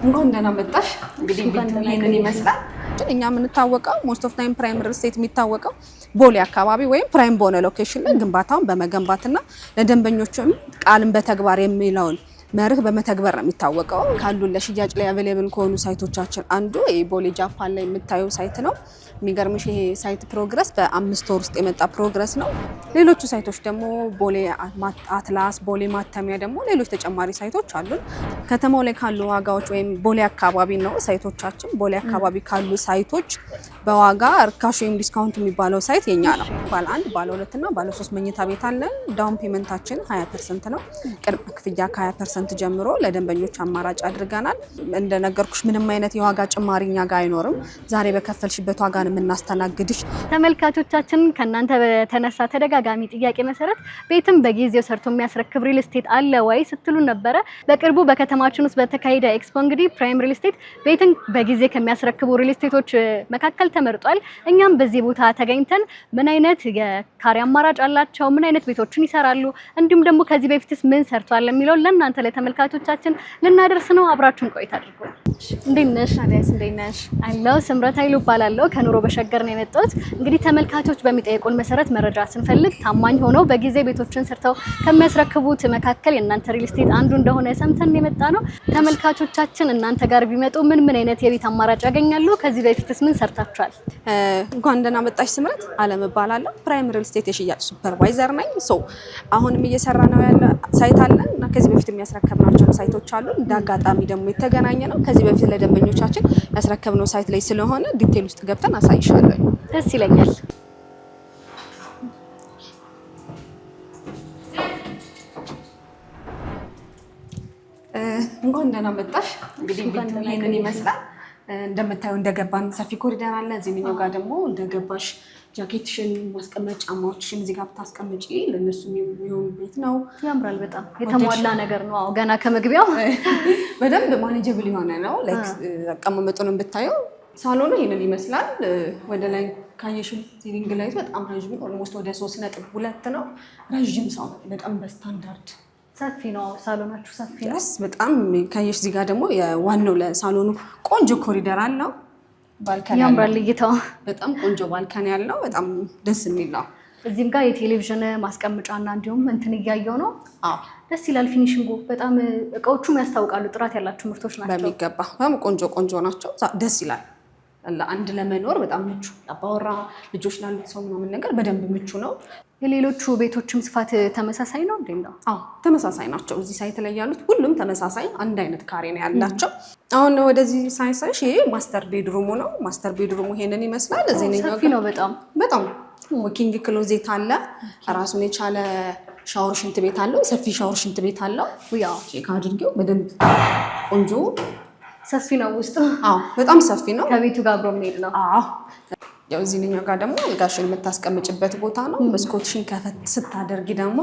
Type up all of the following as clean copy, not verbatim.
እንኳን ደህና መጣሽ። እንግዲህ ምን ይመስላል? እኛ የምንታወቀው ሞስት ኦፍ ታይም ፕራይም ሪል ስቴት የሚታወቀው ቦሌ አካባቢ ወይም ፕራይም በሆነ ሎኬሽን ላይ ግንባታውን በመገንባትና ለደንበኞቹም ቃልን በተግባር የሚለውን መርህ በመተግበር ነው የሚታወቀው። ካሉ ለሽያጭ ላይ አቬሌብል ከሆኑ ሳይቶቻችን አንዱ ቦሌ ጃፓን ላይ የምታዩ ሳይት ነው። የሚገርምሽ ይሄ ሳይት ፕሮግረስ በ5 ወር ውስጥ የመጣ ፕሮግረስ ነው። ሌሎቹ ሳይቶች ደግሞ ቦሌ አትላስ፣ ቦሌ ማተሚያ ደግሞ ሌሎች ተጨማሪ ሳይቶች አሉን። ከተማው ላይ ካሉ ዋጋዎች ወይም ቦሌ አካባቢ ነው ሳይቶቻችን። ቦሌ አካባቢ ካሉ ሳይቶች በዋጋ ርካሽ ወይም ዲስካውንት የሚባለው ሳይት የኛ ነው። ባለ 1 ባለ 2 እና ባለ 3 መኝታ ቤት አለን። ዳውን ፔመንታችን 20% ነው። ቅድመ ክፍያ ከ20% ጀምሮ ለደንበኞች አማራጭ አድርገናል። እንደነገርኩሽ ምንም አይነት የዋጋ ጭማሪ እኛ ጋር አይኖርም። ዛሬ በከፈልሽበት ዋጋ ነው የምናስተናግድሽ። ተመልካቾቻችን ከእናንተ በተነሳ ተደጋጋሚ ጥያቄ መሰረት ቤትም በጊዜው ሰርቶ የሚያስረክብ ሪል ስቴት አለ ወይ ስትሉ ነበረ። በቅርቡ በከተማችን ውስጥ በተካሄደ ኤክስፖ እንግዲህ ፕራይም ሪል ስቴት ቤትን በጊዜ ከሚያስረክቡ ሪል ስቴቶች መካከል ተመርጧል። እኛም በዚህ ቦታ ተገኝተን ምን አይነት የካሬ አማራጭ አላቸው፣ ምን አይነት ቤቶችን ይሰራሉ፣ እንዲሁም ደግሞ ከዚህ በፊትስ ምን ሰርቷል የሚለው ለእናንተ ለተመልካቾቻችን ልናደርስ ነው። አብራችሁን ቆይታ አድርጉ። እንዴት ነሽ? አዳይስ እንዴት ነሽ? አለው ስምረት ኃይሉ እባላለሁ። ከኑሮ በሸገር ነው የመጣሁት። እንግዲህ ተመልካቾች በሚጠይቁን መሰረት መረጃ ስንፈልግ ታማኝ ሆነው በጊዜ ቤቶችን ሰርተው ከሚያስረክቡት መካከል የእናንተ ሪል ስቴት አንዱ እንደሆነ ሰምተን የመጣ ነው። ተመልካቾቻችን እናንተ ጋር ቢመጡ ምን አይነት የቤት አማራጭ ያገኛሉ? ከዚህ በፊትስ ምን ሰርታችኋል? እንኳን ደህና መጣሽ ስምረት። አለም እባላለሁ። ፕራይም ሪል ስቴት የሽያጭ ሱፐርቫይዘር ነኝ። አሁንም እየሰራ ነው ያለ ሳይት አለን እና ከዚህ በፊት የሚያስረከብናቸው ሳይቶች አሉ። እንዳጋጣሚ ደግሞ የተገናኘ ነው ከዚህ በፊት ለደንበኞቻችን ያስረከብነው ሳይት ላይ ስለሆነ ዲቴል ውስጥ ገብተን አሳይሻለሁ። ደስ ይለኛል። እንኳን ደህና መጣሽ። እንግዲህ ምን ይመስላል? እንደምታዩ እንደገባን ሰፊ ኮሪደር አለ። እዚህኛው ጋር ደግሞ እንደገባሽ ጃኬትሽን ማስቀመጥ ጫማዎችሽን እዚህ ጋር ብታስቀምጪ ለነሱ የሚሆን ቤት ነው። ያምራል። በጣም የተሟላ ነገር ነው። አዎ ገና ከመግቢያው በደንብ ማኔጀብል የሆነ ነው። ላይክ አቀማመጡን ብታየው ሳሎኑ ይሄንን ይመስላል። ወደ ላይ ካየሽው ሲሊንግ ላይት በጣም ረጅም ነው። ኦልሞስት ወደ 3.2 ነው። ረጅም ሰው በጣም በስታንዳርድ ሰፊ ነው። ሳሎናችሁ ሰፊ ነው። በጣም ካየሽ እዚህ ጋር ደግሞ የዋናው ለሳሎኑ ቆንጆ ኮሪደር አለው። ባልካኒ ያምራል። እይታው በጣም ቆንጆ ባልካኒ ያለው በጣም ደስ የሚል ነው። እዚህም ጋር የቴሌቪዥን ማስቀመጫና እንዲሁም እንትን እያየው ነው። አዎ ደስ ይላል። ፊኒሺንጉ በጣም እቃዎቹም ያስታውቃሉ። ጥራት ያላቸው ምርቶች ናቸው። በሚገባ በጣም ቆንጆ ናቸው። ደስ ይላል። ለአንድ ለመኖር በጣም ምቹ፣ አባወራ ልጆች ላሉት ሰው ምናምን ነገር በደንብ ምቹ ነው። የሌሎቹ ቤቶችም ስፋት ተመሳሳይ ነው እንዴ? ነው። አዎ ተመሳሳይ ናቸው። እዚህ ሳይት ላይ ያሉት ሁሉም ተመሳሳይ አንድ አይነት ካሬ ነው ያላቸው። አሁን ወደዚህ ሳይንሳሽ ይሄ ማስተር ቤድሩሙ ነው። ማስተር ቤድሩሙ ይሄንን ይመስላል። እዚህ ነው ሰፊ ነው። በጣም ወኪንግ ክሎዜት አለ። ራሱን የቻለ ሻወር ሽንት ቤት አለው። ሰፊ ሻወር ሽንት ቤት አለው። ያው ቼክ አድርጌው በደንብ ቆንጆ ሰፊ ነው ውስጡ። አዎ በጣም ሰፊ ነው። ከቤቱ ጋር አብሮ የሚሄድ ነው። አዎ ያው እዚህኛው ጋር ደግሞ አልጋሽን የምታስቀምጭበት ቦታ ነው። መስኮትሽን ከፈት ስታደርጊ ደግሞ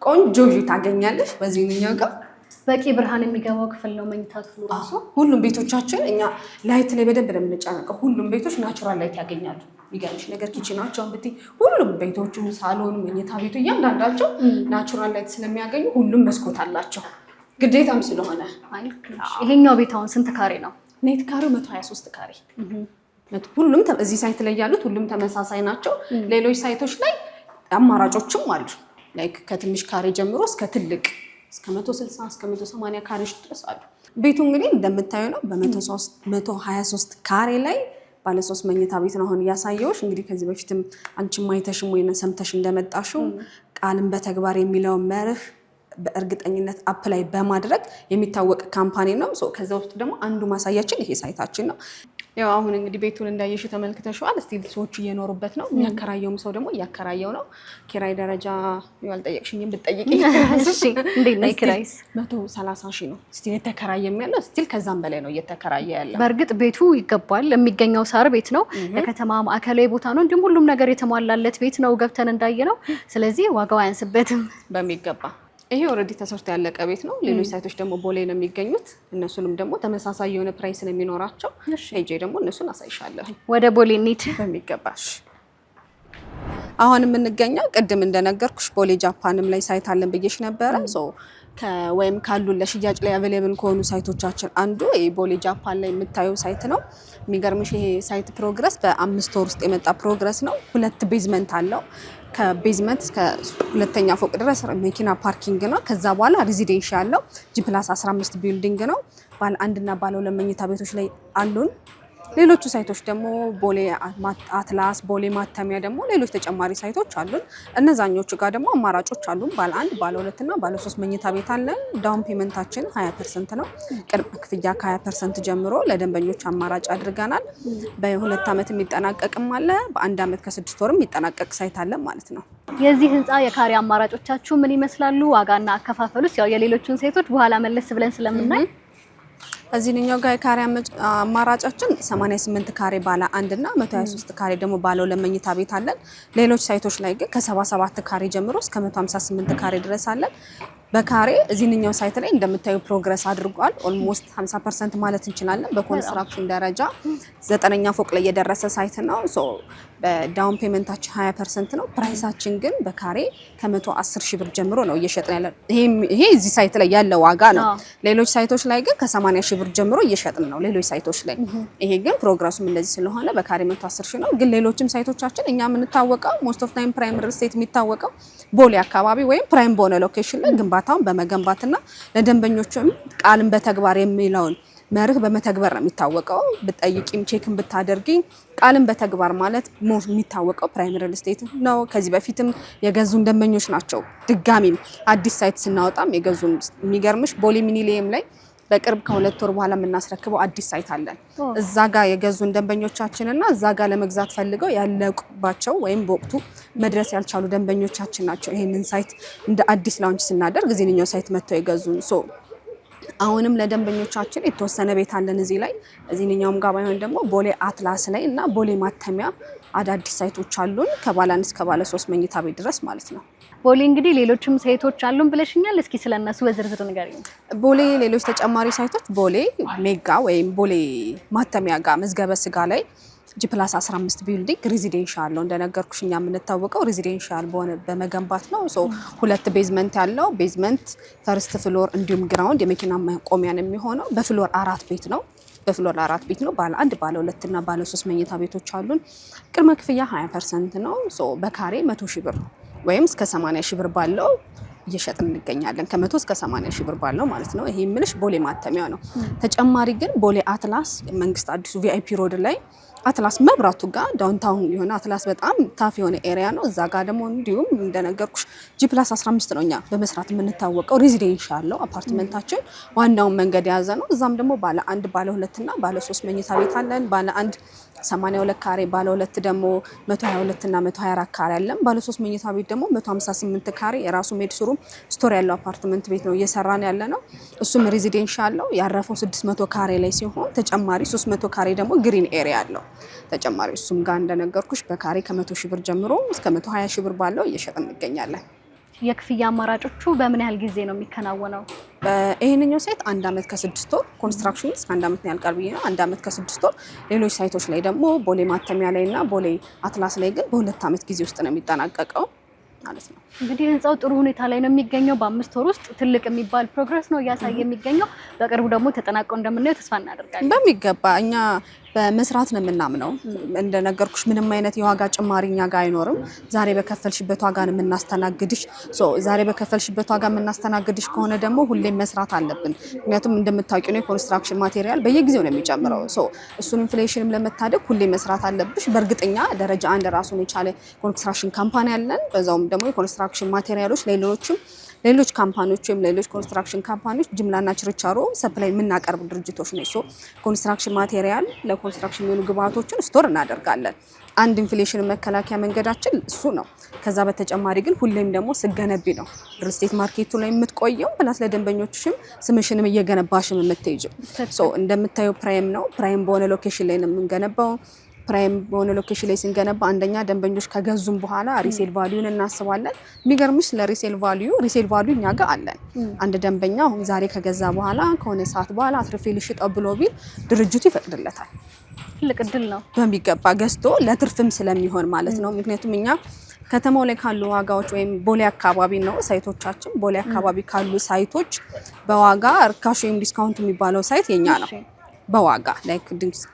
ቆንጆ ቪው ታገኛለሽ። በዚህኛው ጋር በቂ ብርሃን የሚገባው ክፍል ነው መኝታ ክፍሉ ራሱ። ሁሉም ቤቶቻችን እኛ ላይት ላይ በደንብ ነው የምንጨነቀው። ሁሉም ቤቶች ናቹራል ላይት ያገኛሉ። የሚገርምሽ ነገር ኪችናቸውን ብትይ ሁሉም ቤቶቹ ሳሎን፣ መኝታ ቤቱ እያንዳንዳቸው ናቹራል ላይት ስለሚያገኙ ሁሉም መስኮት አላቸው ግዴታም ስለሆነ። ይሄኛው ቤት አሁን ስንት ካሬ ነው? ኔት ካሬው 123 ካሬ። ሁሉም እዚህ ሳይት ላይ ያሉት ሁሉም ተመሳሳይ ናቸው። ሌሎች ሳይቶች ላይ አማራጮችም አሉ። ላይክ ከትንሽ ካሬ ጀምሮ እስከ ትልቅ እስከ 160 እስከ 180 ካሬዎች ድረስ አሉ። ቤቱ እንግዲህ እንደምታየው ነው። በ123 ካሬ ላይ ባለ 3 መኝታ ቤት ነው አሁን እያሳየሁሽ። እንግዲህ ከዚህ በፊትም አንቺም አይተሽም ወይ ሰምተሽ እንደመጣሽው ቃልን በተግባር የሚለውን መርህ በእርግጠኝነት አፕላይ በማድረግ የሚታወቅ ካምፓኒ ነው። ከዛ ውስጥ ደግሞ አንዱ ማሳያችን ይሄ ሳይታችን ነው። ያው አሁን እንግዲህ ቤቱን እንዳየሽው ተመልክተሽዋል። ስቲል ሰዎቹ እየኖሩበት ነው። የሚያከራየውም ሰው ደግሞ እያከራየው ነው። ኪራይ ደረጃ ያልጠየቅሽኝም ብትጠይቂኝ እሺ እንዴት ነው ኪራይስ? 130 ሺህ ነው ስቲል የተከራየም ያለው። ስቲል ከዛም በላይ ነው እየተከራየ ያለው። በእርግጥ ቤቱ ይገባል። የሚገኘው ሳር ቤት ነው። የከተማ ማዕከላዊ ቦታ ነው። እንዲሁም ሁሉም ነገር የተሟላለት ቤት ነው ገብተን እንዳየ ነው። ስለዚህ ዋጋው አያንስበትም በሚገባ። ይሄ ኦልሬዲ ተሰርቶ ያለቀ ቤት ነው። ሌሎች ሳይቶች ደግሞ ቦሌ ነው የሚገኙት። እነሱንም ደግሞ ተመሳሳይ የሆነ ፕራይስ ነው የሚኖራቸው። ሄጄ ደግሞ እነሱን አሳይሻለሁ። ወደ ቦሌ እንሂድ። በሚገባሽ። አሁን የምንገኘው ቅድም እንደነገርኩሽ ቦሌ ጃፓንም ላይ ሳይት አለን ብዬሽ ነበረ። ወይም ካሉ ለሽያጭ ላይ አቬሌብል ከሆኑ ሳይቶቻችን አንዱ ቦሌ ጃፓን ላይ የምታዩ ሳይት ነው። የሚገርምሽ ይሄ ሳይት ፕሮግረስ በ5 ወር ውስጥ የመጣ ፕሮግረስ ነው። 2 ቤዝመንት አለው። ከቤዝመንት እስከ ሁለተኛ ፎቅ ድረስ መኪና ፓርኪንግ ነው። ከዛ በኋላ ሬዚደንሻል አለው። G+15 ቢልዲንግ ነው። ባለ 1 እና ባለ 2 መኝታ ቤቶች ላይ አሉን። ሌሎቹ ሳይቶች ደግሞ ቦሌ አትላስ፣ ቦሌ ማተሚያ ደግሞ ሌሎች ተጨማሪ ሳይቶች አሉን። እነዛኞቹ ጋር ደግሞ አማራጮች አሉን። ባለ 1፣ ባለ 2 እና ባለ 3 መኝታ ቤት አለን። ዳውን ፔመንታችን 20% ነው። ቅድመ ክፍያ ከ20% ጀምሮ ለደንበኞች አማራጭ አድርገናል። በ2 ዓመት የሚጠናቀቅም አለ። በ1 ዓመት ከ6 ወርም የሚጠናቀቅ ሳይት አለ ማለት ነው። የዚህ ህንፃ የካሬ አማራጮቻችሁ ምን ይመስላሉ? ዋጋና አከፋፈሉስ ያው የሌሎቹን ሳይቶች በኋላ መለስ ብለን ስለምናይ እዚህኛው ጋር የካሬ አማራጫችን 88 ካሬ ባለ 1 እና 123 ካሬ ደግሞ ባለ 2 መኝታ ቤት አለን። ሌሎች ሳይቶች ላይ ግን ከ77 ካሬ ጀምሮ እስከ 158 ካሬ ድረስ አለን። በካሬ እዚህኛው ሳይት ላይ እንደምታዩ ፕሮግረስ አድርጓል። ኦልሞስት 50% ማለት እንችላለን። በኮንስትራክሽን ደረጃ 9ኛ ፎቅ ላይ የደረሰ ሳይት ነው። ሶ በዳውን ፔመንታችን 20% ነው። ፕራይሳችን ግን በካሬ ከ110 ሺህ ብር ጀምሮ ነው እየሸጥን ያለን። ይሄ እዚህ ሳይት ላይ ያለ ዋጋ ነው። ሌሎች ሳይቶች ላይ ግን ከ80 ሺህ ብር ጀምሮ እየሸጥን ነው ሌሎች ሳይቶች ላይ። ይሄ ግን ፕሮግረሱም እንደዚህ ስለሆነ በካሬ 110 ሺህ ነው። ግን ሌሎችም ሳይቶቻችን እኛ የምንታወቀው ሞስት ኦፍ ታይም ፕራይም ሪል ስቴት የሚታወቀው ቦሌ አካባቢ ወይም ፕራይም በሆነ ሎኬሽን ላይ ግንባታውን በመገንባትና ለደንበኞችም ቃልን በተግባር የሚለውን መርህ በመተግበር ነው የሚታወቀው። ብትጠይቂም ቼክም ብታደርጊ ቃልን በተግባር ማለት የሚታወቀው ፕራይም ሪል ስቴት ነው። ከዚህ በፊትም የገዙን ደንበኞች ናቸው። ድጋሚም አዲስ ሳይት ስናወጣም የገዙን። የሚገርምሽ ቦሌ ሚኒሊየም ላይ በቅርብ ከ2 ወር በኋላ የምናስረክበው አዲስ ሳይት አለን። እዛ ጋር የገዙን ደንበኞቻችንና እዛ ጋር ለመግዛት ፈልገው ያለቁባቸው ወይም በወቅቱ መድረስ ያልቻሉ ደንበኞቻችን ናቸው። ይሄንን ሳይት እንደ አዲስ ላውንች ስናደርግ እዚህኛው ሳይት መጥተው የገዙን። አሁንም ለደንበኞቻችን የተወሰነ ቤት አለን እዚህ ላይ። እዚህኛውም ጋር ባይሆን ደግሞ ቦሌ አትላስ ላይ እና ቦሌ ማተሚያ አዳዲስ ሳይቶች አሉን ከባለ 1 እስከ ባለ 3 መኝታ ቤት ድረስ ማለት ነው። ቦሌ እንግዲህ ሌሎችም ሳይቶች አሉን ብለሽኛል። እስኪ ስለነሱ በዝርዝር ንገሪኝ። ቦሌ ሌሎች ተጨማሪ ሳይቶች ቦሌ ሜጋ ወይም ቦሌ ማተሚያ ጋር መዝገበ ስጋ ላይ G+15 ቢልዲንግ ሬዚደንሻል ነው። እንደነገርኩሽ እኛ የምንታወቀው ሬዚደንሻል በሆነ በመገንባት ነው። 2 ቤዝመንት ያለው ቤዝመንት ፈርስት ፍሎር እንዲሁም ግራውንድ የመኪና ማቆሚያን የሚሆነው በፍሎር 4 ቤት ነው። በፍሎር 4 ቤት ነው። ባለ 1 ባለ 2 እና ባለ 3 መኝታ ቤቶች አሉን። ቅድመ ክፍያ 20% ነው። በካሬ 100 ሺህ ብር ወይም እስከ 80 ሺህ ብር ባለው እየሸጥን እንገኛለን። ከ100 እስከ 80 ሺህ ብር ባለው ማለት ነው። ይሄ ምንሽ ቦሌ ማተሚያ ነው። ተጨማሪ ግን ቦሌ አትላስ መንግስት አዲሱ ቪአይፒ ሮድ ላይ አትላስ መብራቱ ጋር ዳውንታውን የሆነ አትላስ በጣም ታፍ የሆነ ኤሪያ ነው። እዛ ጋር ደግሞ እንዲሁም እንደነገርኩሽ G+15 ነው እኛ በመስራት የምንታወቀው። ሬዚደንሻል ነው አፓርትመንታችን። ዋናውን መንገድ የያዘ ነው። እዛም ደግሞ ባለ 1 ባለ 2 እና ባለ 3 መኝታ ቤት አለን። ባለ 1 82 ካሬ፣ ባለ 2 ደግሞ 122 እና 124 ካሬ አለን። ባለ 3 መኝታ ቤት ደግሞ 158 ካሬ የራሱ ሜድስሩም ስቶር ያለው አፓርትመንት ቤት ነው እየሰራን ያለ ነው። እሱም ሬዚደንሻል ነው። ያረፈው 600 ካሬ ላይ ሲሆን ተጨማሪ 300 ካሬ ደግሞ ግሪን ኤሪያ አለው ተጨማሪ። እሱም ጋር እንደነገርኩሽ በካሬ ከ100 ሺህ ብር ጀምሮ እስከ 120 ሺህ ብር ባለው እየሸጥን እንገኛለን። የክፍያ አማራጮቹ በምን ያህል ጊዜ ነው የሚከናወነው? ይሄንኛው ሳይት 1 ዓመት ከ6 ወር ኮንስትራክሽን እስከ 1 ዓመት ነው ያልቃል ብዬ ነው። 1 ዓመት ከ6 ወር። ሌሎች ሳይቶች ላይ ደግሞ ቦሌ ማተሚያ ላይ እና ቦሌ አትላስ ላይ ግን በ2 ዓመት ጊዜ ውስጥ ነው የሚጠናቀቀው ማለት ነው። እንግዲህ ህንጻው ጥሩ ሁኔታ ላይ ነው የሚገኘው። በ5 ወር ውስጥ ትልቅ የሚባል ፕሮግረስ ነው እያሳየ የሚገኘው። በቅርቡ ደግሞ ተጠናቀው እንደምናየው ተስፋ እናደርጋለን። በሚገባ እኛ በመስራት ነው የምናምነው። እንደነገርኩሽ ምንም አይነት የዋጋ ጭማሪ እኛ ጋር አይኖርም። ዛሬ በከፈልሽበት ዋጋ ነው የምናስተናግድሽ። ዛሬ በከፈልሽበት ዋጋ የምናስተናግድሽ ከሆነ ደግሞ ሁሌም መስራት አለብን። ምክንያቱም እንደምታውቂው ነው የኮንስትራክሽን ማቴሪያል በየጊዜው ነው የሚጨምረው። እሱን ኢንፍሌሽንም ለመታደግ ሁሌ መስራት አለብሽ። በእርግጠኛ ደረጃ 1 ራሱን የቻለ ኮንስትራክሽን ካምፓኒ አለን። በዛውም ደግሞ የኮንስትራክሽን ማቴሪያሎች ሌሎች ካምፓኒዎች ወይም ሌሎች ኮንስትራክሽን ካምፓኒዎች ጅምላና ችርቻሮ ሰፕላይ የምናቀርብ ድርጅቶች ነው። ኮንስትራክሽን ማቴሪያል ለኮንስትራክሽን የሚሆኑ ግብአቶችን ስቶር እናደርጋለን። አንድ ኢንፍሌሽን መከላከያ መንገዳችን እሱ ነው። ከዛ በተጨማሪ ግን ሁሌም ደግሞ ስገነቢ ነው ሪል ስቴት ማርኬቱ ላይ የምትቆየው ፕላስ ለደንበኞችሽም ስምሽንም እየገነባሽም የምትሄጂው። እንደምታየው ፕራይም ነው። ፕራይም በሆነ ሎኬሽን ላይ ነው የምንገነባው። ፕራይም በሆነ ሎኬሽን ላይ ስንገነባ አንደኛ ደንበኞች ከገዙም በኋላ ሪሴል ቫልዩን እናስባለን። የሚገርምሽ ለሪሴል ቫልዩ እኛ ጋር አለን። አንድ ደንበኛ አሁን ዛሬ ከገዛ በኋላ ከሆነ ሰዓት በኋላ አትርፌ ልሽጠው ብሎ ቢል ድርጅቱ ይፈቅድለታል። ትልቅ እድል ነው። በሚገባ ገዝቶ ለትርፍም ስለሚሆን ማለት ነው። ምክንያቱም እኛ ከተማው ላይ ካሉ ዋጋዎች ወይም ቦሌ አካባቢ ነው ሳይቶቻችን። ቦሌ አካባቢ ካሉ ሳይቶች በዋጋ ርካሽ ወይም ዲስካውንት የሚባለው ሳይት የኛ ነው። በዋጋ ላይክ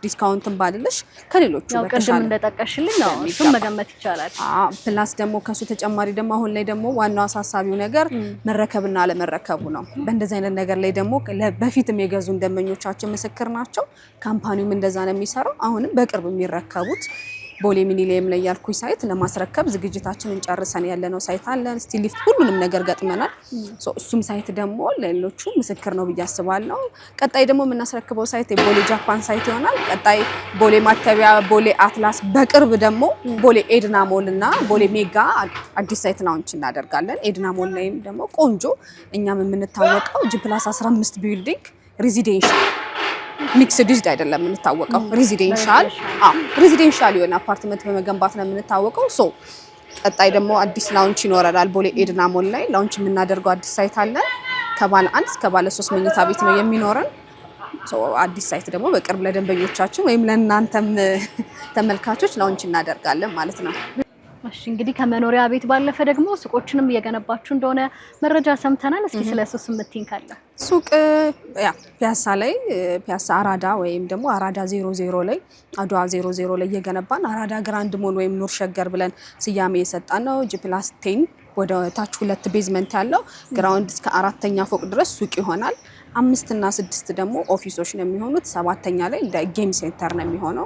ዲስካውንትን ባልልሽ ከሌሎቹ በተሻለ እንደጠቀሽልኝ ነው እሱም መገመት ይቻላል። ፕላስ ደግሞ ከሱ ተጨማሪ ደግሞ አሁን ላይ ደግሞ ዋናው አሳሳቢው ነገር መረከብና አለመረከቡ ነው። በእንደዚህ አይነት ነገር ላይ ደግሞ በፊትም የገዙ ደንበኞቻችን ምስክር ናቸው። ካምፓኒውም እንደዛ ነው የሚሰራው። አሁንም በቅርብ የሚረከቡት ቦሌ ሚኒሊየም ላይ ያልኩኝ ሳይት ለማስረከብ ዝግጅታችንን ጨርሰን ያለነው ሳይት አለን። ስቲል ሊፍት ሁሉንም ነገር ገጥመናል። እሱም ሳይት ደግሞ ለሌሎቹ ምስክር ነው ብዬ አስባለሁ። ቀጣይ ደግሞ የምናስረክበው ሳይት የቦሌ ጃፓን ሳይት ይሆናል። ቀጣይ ቦሌ ማተቢያ፣ ቦሌ አትላስ፣ በቅርብ ደግሞ ቦሌ ኤድና ሞል እና ቦሌ ሜጋ አዲስ ሳይት ላውንች እናደርጋለን። ኤድና ሞል ላይም ደግሞ ቆንጆ እኛም የምንታወቀው G+15 ቢልዲንግ ሬዚደንሻል ሚክስድ ዩዝድ አይደለም የምንታወቀው፣ ሬዚደንሻል የሆነ አፓርትመንት በመገንባት ነው የምንታወቀው። ቀጣይ ደግሞ አዲስ ላውንች ይኖረናል። ቦሌ ኤድና ሞል ላይ ላውንች የምናደርገው አዲስ ሳይት አለ። ከባለ 1 እስከ ባለ 3 መኝታ ቤት ነው የሚኖረን። አዲስ ሳይት ደግሞ በቅርብ ለደንበኞቻችን ወይም ለእናንተም ተመልካቾች ላውንች እናደርጋለን ማለት ነው። እሺ እንግዲህ ከመኖሪያ ቤት ባለፈ ደግሞ ሱቆችንም እየገነባችሁ እንደሆነ መረጃ ሰምተናል። እስኪ ስለሱ ስምትኝ ካለ ሱቅ ፒያሳ ላይ ፒያሳ አራዳ ወይም ደግሞ አራዳ 00 ላይ አድዋ 00 ላይ እየገነባን አራዳ ግራንድ ሞል ወይም ኑር ሸገር ብለን ስያሜ የሰጣን ነው። G+10 ወደ ታች 2 ቤዝመንት ያለው ግራውንድ እስከ 4ኛ ፎቅ ድረስ ሱቅ ይሆናል። 5 እና 6 ደግሞ ኦፊሶች ነው የሚሆኑት። 7ኛ ላይ እንደ ጌም ሴንተር ነው የሚሆነው።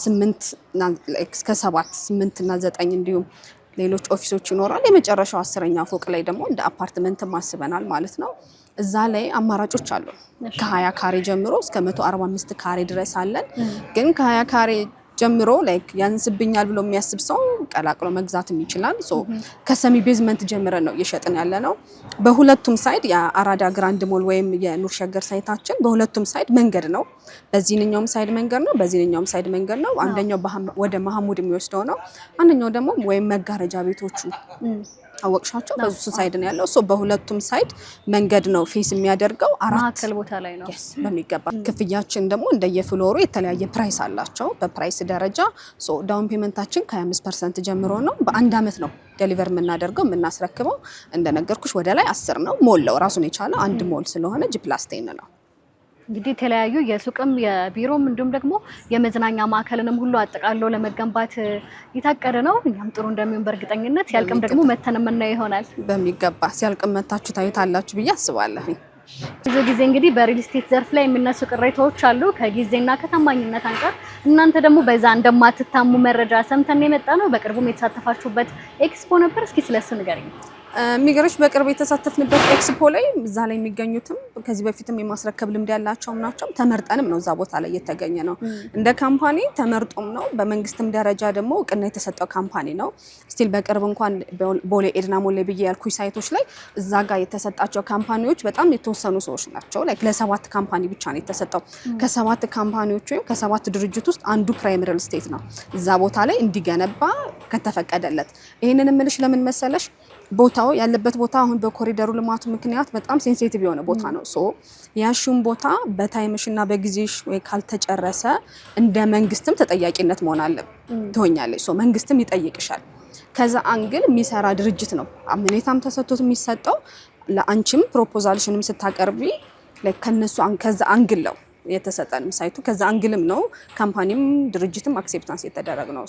8 እስከ 7 8 እና 9 እንዲሁም ሌሎች ኦፊሶች ይኖራል። የመጨረሻው 10ኛ ፎቅ ላይ ደግሞ እንደ አፓርትመንት ማስበናል ማለት ነው። እዛ ላይ አማራጮች አሉ። ከ20 ካሬ ጀምሮ እስከ 145 ካሬ ድረስ አለን። ግን ከ20 ካሬ ጀምሮ ላይክ ያንስብኛል ብሎ የሚያስብ ሰው ቀላቅሎ መግዛትም ይችላል። ከሰሚ ቤዝመንት ጀምረን ነው እየሸጥን ያለ ነው። በሁለቱም ሳይድ የአራዳ ግራንድ ሞል ወይም የኑር ሸገር ሳይታችን በሁለቱም ሳይድ መንገድ ነው። በዚህኛውም ሳይድ መንገድ ነው፣ በዚህኛውም ሳይድ መንገድ ነው። አንደኛው ወደ መሐሙድ የሚወስደው ነው። አንደኛው ደግሞ ወይም መጋረጃ ቤቶቹ አወቅሻቸው በሱ ሳይድ ነው ያለው። በሁለቱም ሳይድ መንገድ ነው ፌስ የሚያደርገው። ማዕከል ቦታ ላይ ነው በሚገባ። ክፍያችን ደግሞ እንደየፍሎሩ የተለያየ ፕራይስ አላቸው። በፕራይስ ደረጃ ዳውን ፔመንታችን ከ25% ጀምሮ ነው። በአንድ አመት ነው ዴሊቨር የምናደርገው የምናስረክበው። እንደነገርኩሽ ወደ ላይ 10 ነው። ሞል ነው ራሱን የቻለ አንድ ሞል ስለሆነ G+10 ነው። እንግዲህ የተለያዩ የሱቅም የቢሮም እንዲሁም ደግሞ የመዝናኛ ማዕከልንም ሁሉ አጠቃሎ ለመገንባት የታቀደ ነው። እኛም ጥሩ እንደሚሆን በእርግጠኝነት ሲያልቅም ደግሞ መተን የምናየው ይሆናል። በሚገባ ሲያልቅም መታችሁ ታዩታላችሁ ብዬ አስባለሁ። ብዙ ጊዜ እንግዲህ በሪል ስቴት ዘርፍ ላይ የሚነሱ ቅሬታዎች አሉ ከጊዜና ከታማኝነት አንፃር። እናንተ ደግሞ በዛ እንደማትታሙ መረጃ ሰምተን የመጣ ነው። በቅርቡም የተሳተፋችሁበት ኤክስፖ ነበር። እስኪ ስለሱ ንገረኝ። የሚገርምሽ በቅርብ የተሳተፍንበት ኤክስፖ ላይ እዛ ላይ የሚገኙትም ከዚህ በፊትም የማስረከብ ልምድ ያላቸው ናቸው። ተመርጠንም ነው እዛ ቦታ ላይ የተገኘ ነው። እንደ ካምፓኒ ተመርጦም ነው። በመንግስትም ደረጃ ደግሞ እውቅና የተሰጠው ካምፓኒ ነው። ስቲል በቅርብ እንኳን ቦሌ ኤድና ሞል ላይ ብዬ ያልኩኝ ሳይቶች ላይ እዛ ጋር የተሰጣቸው ካምፓኒዎች በጣም የተወሰኑ ሰዎች ናቸው። ላይክ ለ7 ካምፓኒ ብቻ ነው የተሰጠው። ከ7 ካምፓኒዎች ወይም ከ7 ድርጅት ውስጥ አንዱ ፕራይም ሪል ስቴት ነው እዛ ቦታ ላይ እንዲገነባ ከተፈቀደለት። ይሄንን የምልሽ ለምን መሰለሽ? ቦታው ያለበት ቦታ አሁን በኮሪደሩ ልማቱ ምክንያት በጣም ሴንሲቲቭ የሆነ ቦታ ነው። ያሹን ቦታ በታይምሽና በጊዜሽ ወይ ካልተጨረሰ እንደ መንግስትም ተጠያቂነት መሆን አለ ትሆኛለሽ። መንግስትም ይጠይቅሻል። ከዛ አንግል የሚሰራ ድርጅት ነው አምኔታም ተሰጥቶት የሚሰጠው። ለአንቺም ፕሮፖዛልሽንም ስታቀርቢ ለከነሱ ከዛ አንግል ነው የተሰጠን ሳይቱ። ከዛ አንግልም ነው ካምፓኒም ድርጅትም አክሴፕታንስ የተደረገ ነው።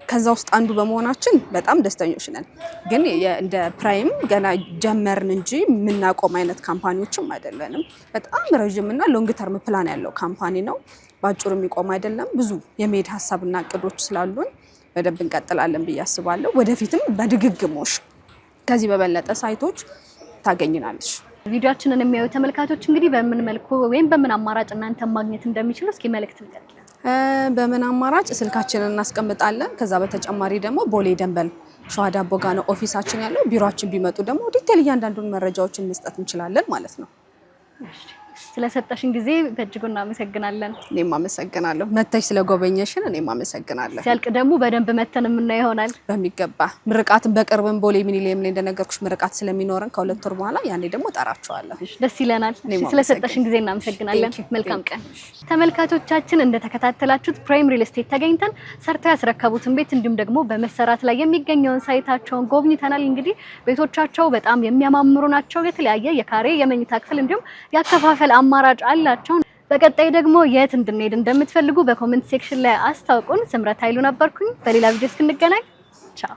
ከዛ ውስጥ አንዱ በመሆናችን በጣም ደስተኞች ነን። ግን እንደ ፕራይም ገና ጀመርን እንጂ የምናቆም አይነት ካምፓኒዎችም አይደለንም። በጣም ረጅምና ሎንግ ተርም ፕላን ያለው ካምፓኒ ነው። ባጭሩ የሚቆም አይደለም። ብዙ የመሄድ ሀሳብና እቅዶች ስላሉን በደንብ እንቀጥላለን ብዬ አስባለሁ። ወደፊትም በድግግሞሽ ከዚህ በበለጠ ሳይቶች ታገኝናለሽ። ቪዲዮአችንን የሚያዩ ተመልካቾች እንግዲህ በምን መልኩ ወይም በምን አማራጭ እናንተ ማግኘት እንደሚችሉ እስኪ መልእክት ንገሪኝ። በምን አማራጭ ስልካችንን እናስቀምጣለን። ከዛ በተጨማሪ ደግሞ ቦሌ ደንበል ሸዋ ዳቦ ጋ ነው ኦፊሳችን ያለው። ቢሮአችን ቢመጡ ደግሞ ዲቴል እያንዳንዱን መረጃዎችን መስጠት እንችላለን ማለት ነው። ስለሰጠሽን ጊዜ በእጅጉ እናመሰግናለን። እኔም አመሰግናለሁ መተሽ ስለጎበኘሽን እኔም አመሰግናለሁ። ሲያልቅ ደግሞ በደንብ መተን የምናየው ይሆናል በሚገባ ምርቃትን በቅርብም ቦሌ ሚኒሊየም ላይ እንደነገርኩሽ ምርቃት ስለሚኖረን ከ2 ወር በኋላ ያኔ ደግሞ ጠራቸዋለሁ። ደስ ይለናል። ስለሰጠሽን ጊዜ እናመሰግናለን። መልካም ቀን። ተመልካቾቻችን እንደተከታተላችሁት ፕራይም ሪል ስቴት ተገኝተን ሰርተው ያስረከቡትን ቤት እንዲሁም ደግሞ በመሰራት ላይ የሚገኘውን ሳይታቸውን ጎብኝተናል። እንግዲህ ቤቶቻቸው በጣም የሚያማምሩ ናቸው። የተለያየ የካሬ የመኝታ ክፍል እንዲሁም ያከፋፈል አማራጭ አላቸው። በቀጣይ ደግሞ የት እንድንሄድ እንደምትፈልጉ በኮሜንት ሴክሽን ላይ አስታውቁን። ስምረት ኃይሉ ነበርኩኝ። በሌላ ቪዲዮ እስክንገናኝ ቻው።